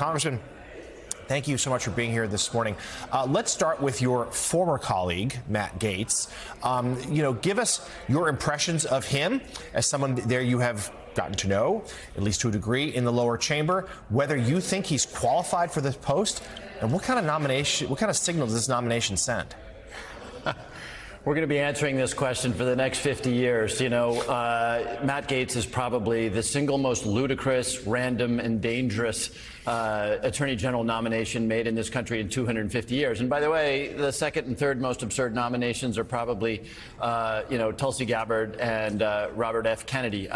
Congressman, thank you so much for being here this morning. Let's start with your former colleague, Matt Gaetz. Give us your impressions of him as someone there you have gotten to know, at least to a degree, in the lower chamber, whether you think he's qualified for this post, and what kind of signal does this nomination send? We're going to be answering this question for the next 50 years. Matt Gaetz is probably the single most ludicrous, random, and dangerous attorney general nomination made in this country in 250 years. And by the way, the second and third most absurd nominations are probably, Tulsi Gabbard and Robert F. Kennedy.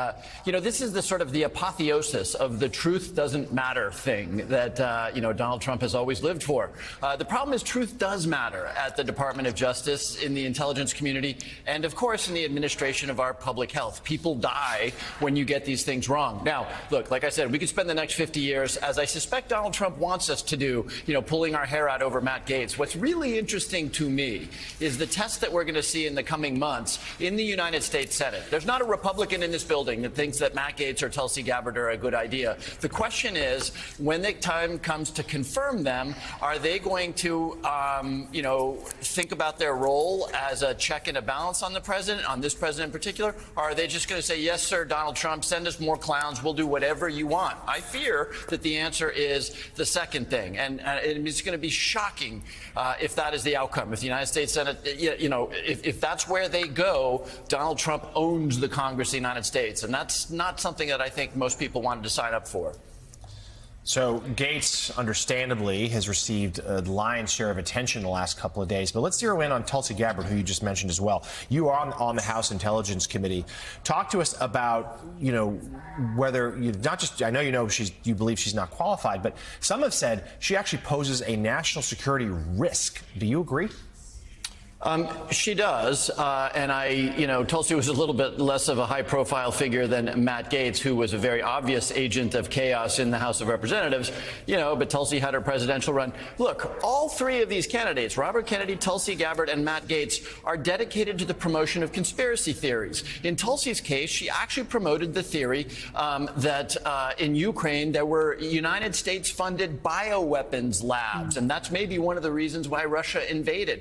This is the sort of the apotheosis of the truth doesn't matter thing that, Donald Trump has always lived for. The problem is truth does matter at the Department of Justice, in the intelligence community, and of course in the administration of our public health. People die when you get these things wrong. Now, look, like I said, we could spend the next 50 years, as I suspect Donald Trump wants us to do, pulling our hair out over Matt Gaetz. What's really interesting to me is the test that we're going to see in the coming months in the United States Senate. There's not a Republican in this building that thinks that Matt Gaetz or Tulsi Gabbard are a good idea. The question is, when the time comes to confirm them, are they going to, think about their role as a check and a balance on the president, on this president in particular? Or are they just going to say, yes, sir, Donald Trump, send us more clowns, we'll do whatever you want? I fear that the answer is the second thing. And it's going to be shocking if that is the outcome. If the United States Senate, if that's where they go, Donald Trump owns the Congress of the United States. And that's not something that I think most people wanted to sign up for. So Gaetz, understandably, has received a lion's share of attention in the last couple of days. But let's zero in on Tulsi Gabbard, who you just mentioned as well. You are on the House Intelligence Committee. Talk to us about, whether you not just, I know you believe she's not qualified, but some have said she actually poses a national security risk. Do you agree? She does, and Tulsi was a little bit less of a high-profile figure than Matt Gaetz, who was a very obvious agent of chaos in the House of Representatives, but Tulsi had her presidential run. Look, all three of these candidates, Robert Kennedy, Tulsi Gabbard, and Matt Gaetz, are dedicated to the promotion of conspiracy theories. In Tulsi's case, she actually promoted the theory that in Ukraine there were United States-funded bioweapons labs, and that's maybe one of the reasons why Russia invaded.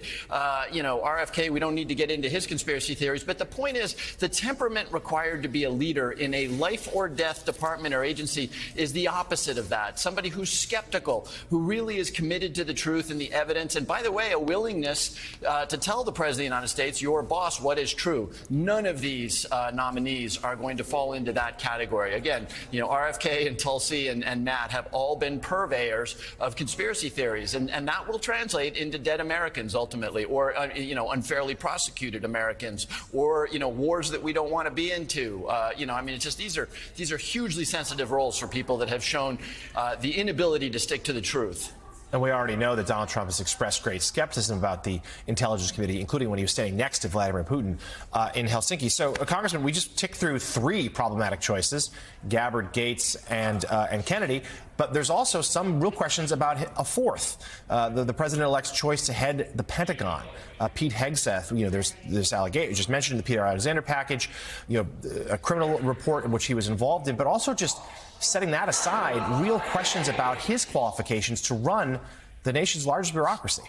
RFK, we don't need to get into his conspiracy theories, but the point is the temperament required to be a leader in a life or death department or agency is the opposite of that. Somebody who's skeptical, who really is committed to the truth and the evidence, and by the way, a willingness to tell the President of the United States, your boss, what is true. None of these nominees are going to fall into that category. Again, RFK and Tulsi and Matt have all been purveyors of conspiracy theories, and that will translate into dead Americans ultimately, or unfairly prosecuted Americans, or wars that we don't want to be into. It's just these are hugely sensitive roles for people that have shown the inability to stick to the truth. And we already know that Donald Trump has expressed great skepticism about the Intelligence Committee, including when he was standing next to Vladimir Putin in Helsinki. So, Congressman, we just ticked through three problematic choices: Gabbard, Gaetz, and Kennedy. But there's also some real questions about a fourth, the president-elect's choice to head the Pentagon. Pete Hegseth, there's this allegation, you just mentioned the Peter Alexander package, a criminal report in which he was involved in, but also just setting that aside, real questions about his qualifications to run the nation's largest bureaucracy.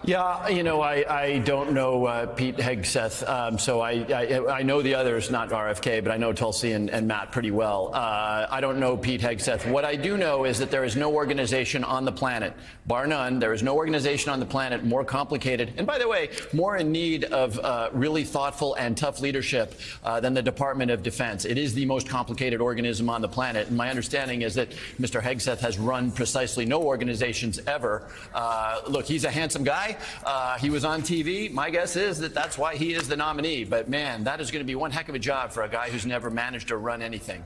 Yeah, I don't know Pete Hegseth, so I know the others, not RFK, but I know Tulsi and Matt pretty well. I don't know Pete Hegseth. What I do know is that there is no organization on the planet, bar none, there is no organization on the planet more complicated, and by the way, more in need of really thoughtful and tough leadership than the Department of Defense. It is the most complicated organism on the planet, and my understanding is that Mr. Hegseth has run precisely no organizations ever. Look, he's a handsome guy. He was on TV. My guess is that that's why he is the nominee. But, man, that is going to be one heck of a job for a guy who's never managed to run anything.